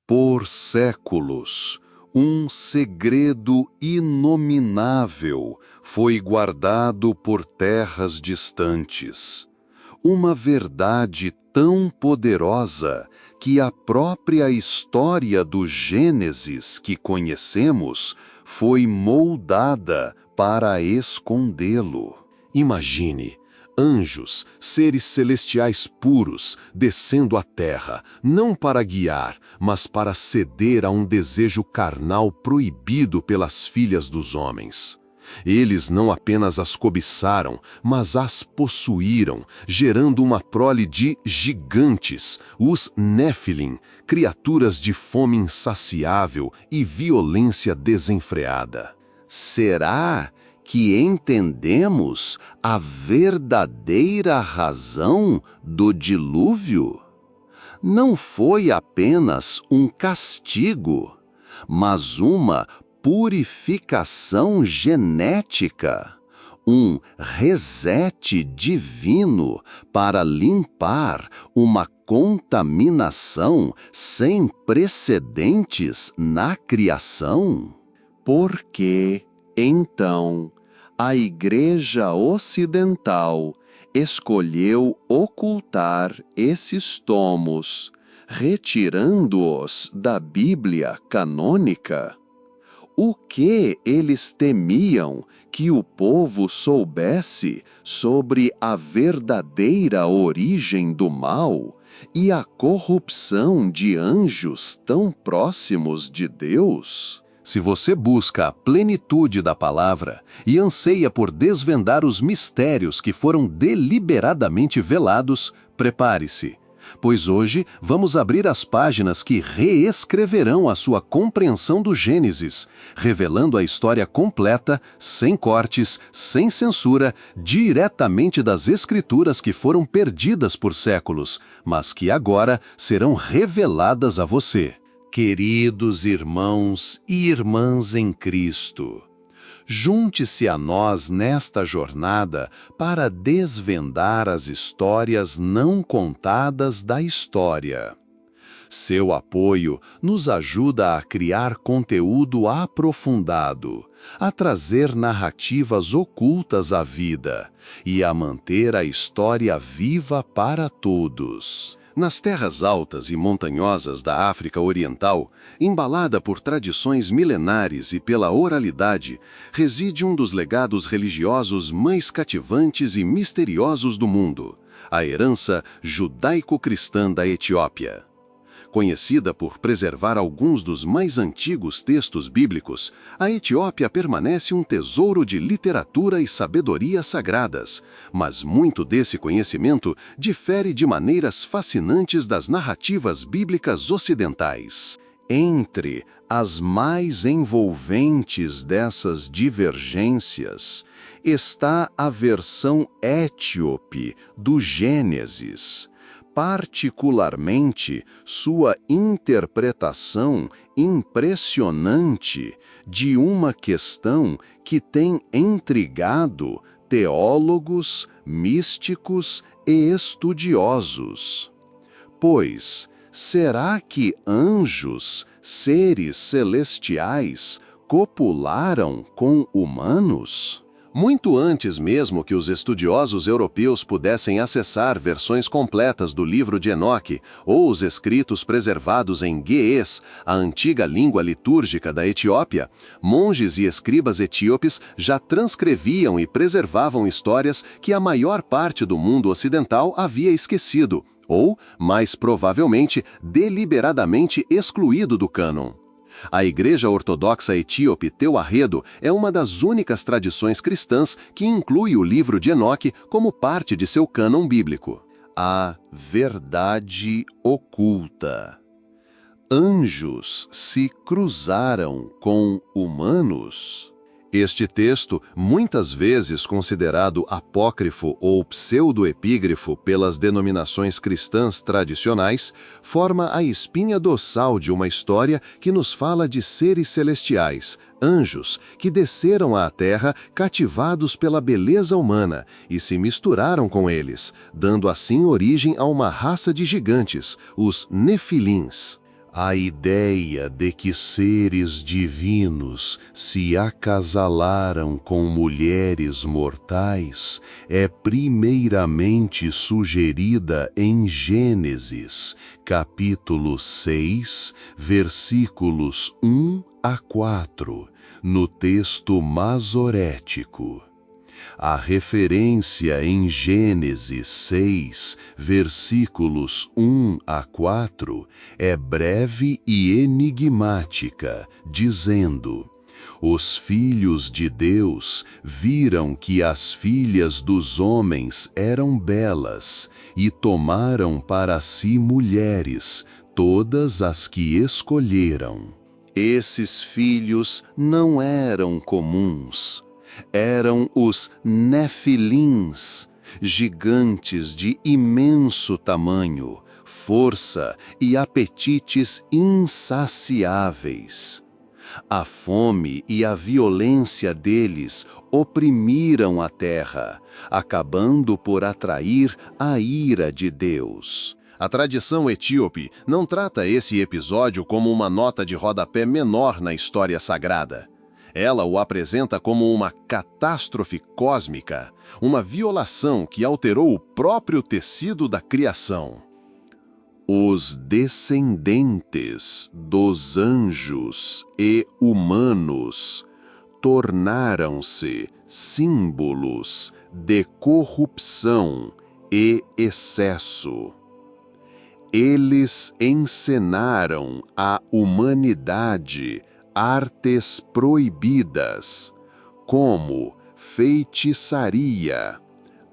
Por séculos, um segredo inominável foi guardado por terras distantes. Uma verdade tão poderosa que a própria história do Gênesis que conhecemos foi moldada para escondê-lo. Imagine, anjos, seres celestiais puros, descendo à terra, não para guiar, mas para ceder a um desejo carnal proibido pelas filhas dos homens. Eles não apenas as cobiçaram, mas as possuíram, gerando uma prole de gigantes, os Néfilim, criaturas de fome insaciável e violência desenfreada. Será que entendemos a verdadeira razão do dilúvio? Não foi apenas um castigo, mas uma purificação genética, um reset divino para limpar uma contaminação sem precedentes na criação? Por que, então, a Igreja Ocidental escolheu ocultar esses tomos, retirando-os da Bíblia canônica? O que eles temiam que o povo soubesse sobre a verdadeira origem do mal e a corrupção de anjos tão próximos de Deus? Se você busca a plenitude da palavra e anseia por desvendar os mistérios que foram deliberadamente velados, prepare-se, pois hoje vamos abrir as páginas que reescreverão a sua compreensão do Gênesis, revelando a história completa, sem cortes, sem censura, diretamente das Escrituras que foram perdidas por séculos, mas que agora serão reveladas a você. Queridos irmãos e irmãs em Cristo, junte-se a nós nesta jornada para desvendar as histórias não contadas da história. Seu apoio nos ajuda a criar conteúdo aprofundado, a trazer narrativas ocultas à vida e a manter a história viva para todos. Nas terras altas e montanhosas da África Oriental, embalada por tradições milenares e pela oralidade, reside um dos legados religiosos mais cativantes e misteriosos do mundo, a herança judaico-cristã da Etiópia. Conhecida por preservar alguns dos mais antigos textos bíblicos, a Etiópia permanece um tesouro de literatura e sabedoria sagradas, mas muito desse conhecimento difere de maneiras fascinantes das narrativas bíblicas ocidentais. Entre as mais envolventes dessas divergências está a versão etíope do Gênesis, particularmente sua interpretação impressionante de uma questão que tem intrigado teólogos, místicos e estudiosos. Pois, será que anjos, seres celestiais, copularam com humanos? Muito antes mesmo que os estudiosos europeus pudessem acessar versões completas do livro de Enoque ou os escritos preservados em Ge'ez, a antiga língua litúrgica da Etiópia, monges e escribas etíopes já transcreviam e preservavam histórias que a maior parte do mundo ocidental havia esquecido, ou, mais provavelmente, deliberadamente excluído do cânon. A Igreja Ortodoxa Etíope Teuarredo é uma das únicas tradições cristãs que inclui o livro de Enoque como parte de seu cânon bíblico. A verdade oculta. Anjos se cruzaram com humanos? Este texto, muitas vezes considerado apócrifo ou pseudoepígrafo pelas denominações cristãs tradicionais, forma a espinha dorsal de uma história que nos fala de seres celestiais, anjos, que desceram à terra cativados pela beleza humana e se misturaram com eles, dando assim origem a uma raça de gigantes, os Nefilins. A ideia de que seres divinos se acasalaram com mulheres mortais é primeiramente sugerida em Gênesis, capítulo 6, versículos 1 a 4, no texto masorético. A referência em Gênesis 6, versículos 1 a 4, é breve e enigmática, dizendo: os filhos de Deus viram que as filhas dos homens eram belas e tomaram para si mulheres, todas as que escolheram. Esses filhos não eram comuns. Eram os Nefilins, gigantes de imenso tamanho, força e apetites insaciáveis. A fome e a violência deles oprimiram a terra, acabando por atrair a ira de Deus. A tradição etíope não trata esse episódio como uma nota de rodapé menor na história sagrada. Ela o apresenta como uma catástrofe cósmica, uma violação que alterou o próprio tecido da criação. Os descendentes dos anjos e humanos tornaram-se símbolos de corrupção e excesso. Eles ensinaram à humanidade artes proibidas, como feitiçaria,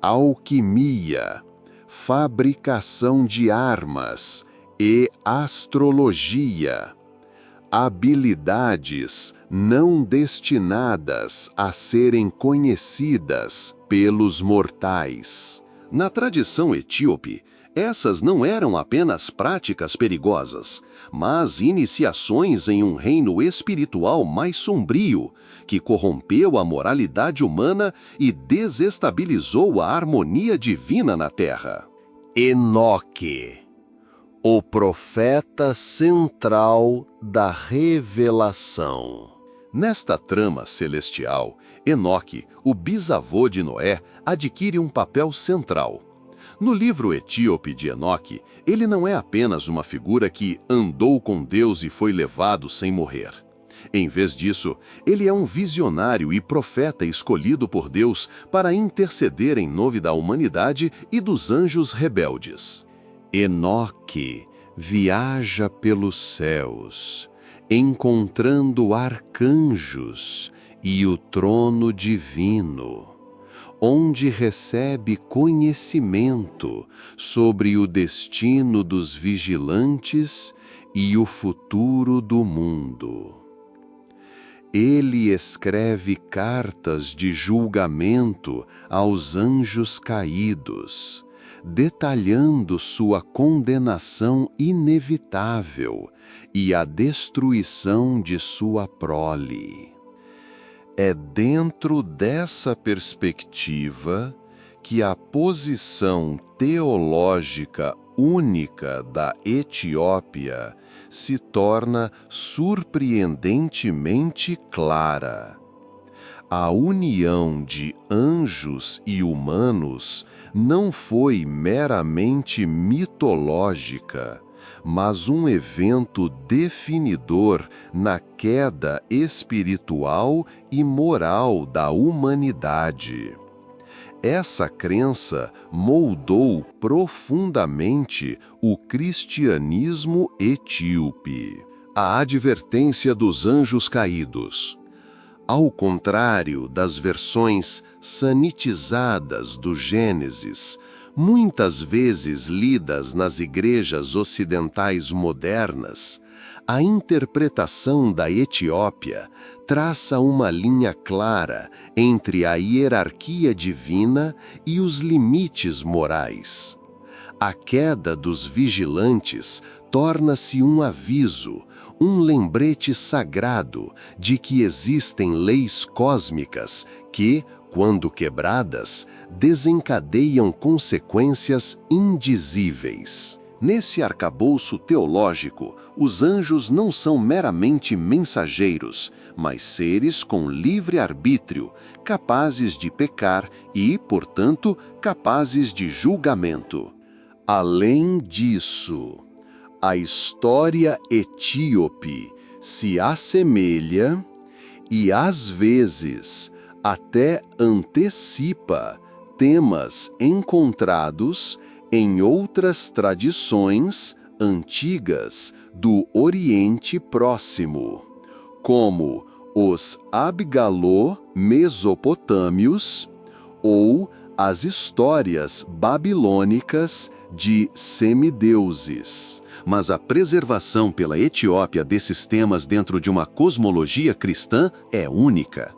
alquimia, fabricação de armas e astrologia, habilidades não destinadas a serem conhecidas pelos mortais. Na tradição etíope, essas não eram apenas práticas perigosas, mas iniciações em um reino espiritual mais sombrio, que corrompeu a moralidade humana e desestabilizou a harmonia divina na Terra. Enoque, o profeta central da revelação. Nesta trama celestial, Enoque, o bisavô de Noé, adquire um papel central. No livro etíope de Enoque, ele não é apenas uma figura que andou com Deus e foi levado sem morrer. Em vez disso, ele é um visionário e profeta escolhido por Deus para interceder em nome da humanidade e dos anjos rebeldes. Enoque viaja pelos céus, encontrando arcanjos e o trono divino, onde recebe conhecimento sobre o destino dos vigilantes e o futuro do mundo. Ele escreve cartas de julgamento aos anjos caídos, detalhando sua condenação inevitável e a destruição de sua prole. É dentro dessa perspectiva que a posição teológica única da Etiópia se torna surpreendentemente clara. A união de anjos e humanos não foi meramente mitológica, mas um evento definidor na queda espiritual e moral da humanidade. Essa crença moldou profundamente o cristianismo etíope. A advertência dos anjos caídos. Ao contrário das versões sanitizadas do Gênesis, muitas vezes lidas nas igrejas ocidentais modernas, a interpretação da Etiópia traça uma linha clara entre a hierarquia divina e os limites morais. A queda dos vigilantes torna-se um aviso, um lembrete sagrado de que existem leis cósmicas que, quando quebradas, desencadeiam consequências indizíveis. Nesse arcabouço teológico, os anjos não são meramente mensageiros, mas seres com livre arbítrio, capazes de pecar e, portanto, capazes de julgamento. Além disso, a história etíope se assemelha e, às vezes, até antecipa temas encontrados em outras tradições antigas do Oriente Próximo, como os Abgalô-mesopotâmios ou as histórias babilônicas de semideuses. Mas a preservação pela Etiópia desses temas dentro de uma cosmologia cristã é única.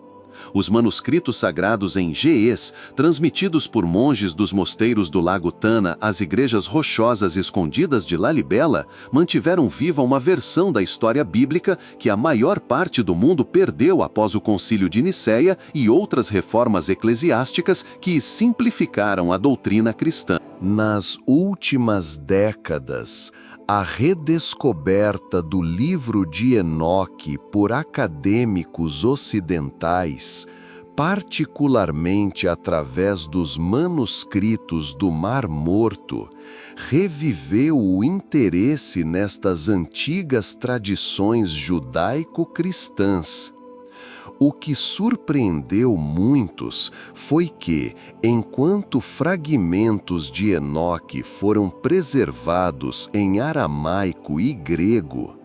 Os manuscritos sagrados em ge'ez, transmitidos por monges dos mosteiros do Lago Tana às igrejas rochosas escondidas de Lalibela, mantiveram viva uma versão da história bíblica que a maior parte do mundo perdeu após o Concílio de Nicéia e outras reformas eclesiásticas que simplificaram a doutrina cristã. Nas últimas décadas, a redescoberta do livro de Enoque por acadêmicos ocidentais, particularmente através dos manuscritos do Mar Morto, reviveu o interesse nestas antigas tradições judaico-cristãs. O que surpreendeu muitos foi que, enquanto fragmentos de Enoque foram preservados em aramaico e grego,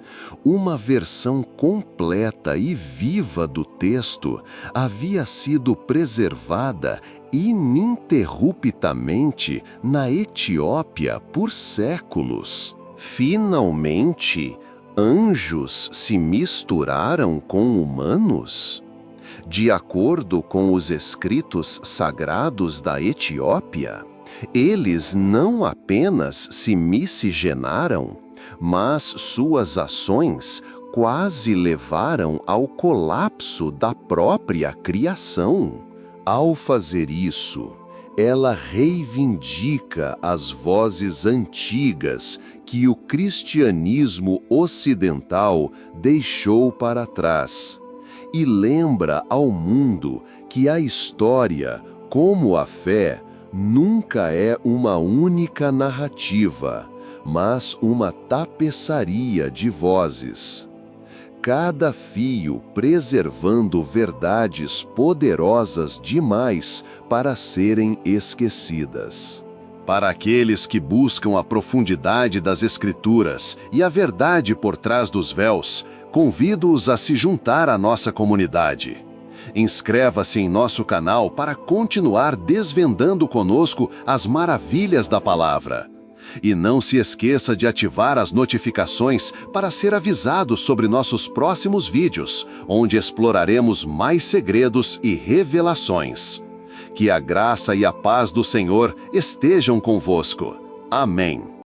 uma versão completa e viva do texto havia sido preservada ininterruptamente na Etiópia por séculos. Finalmente, anjos se misturaram com humanos? De acordo com os escritos sagrados da Etiópia, eles não apenas se miscigenaram, mas suas ações quase levaram ao colapso da própria criação. Ao fazer isso, ela reivindica as vozes antigas que o cristianismo ocidental deixou para trás e lembra ao mundo que a história, como a fé, nunca é uma única narrativa, mas uma tapeçaria de vozes. Cada fio preservando verdades poderosas demais para serem esquecidas. Para aqueles que buscam a profundidade das Escrituras e a verdade por trás dos véus, convido-os a se juntar à nossa comunidade. Inscreva-se em nosso canal para continuar desvendando conosco as maravilhas da palavra. E não se esqueça de ativar as notificações para ser avisado sobre nossos próximos vídeos, onde exploraremos mais segredos e revelações. Que a graça e a paz do Senhor estejam convosco. Amém.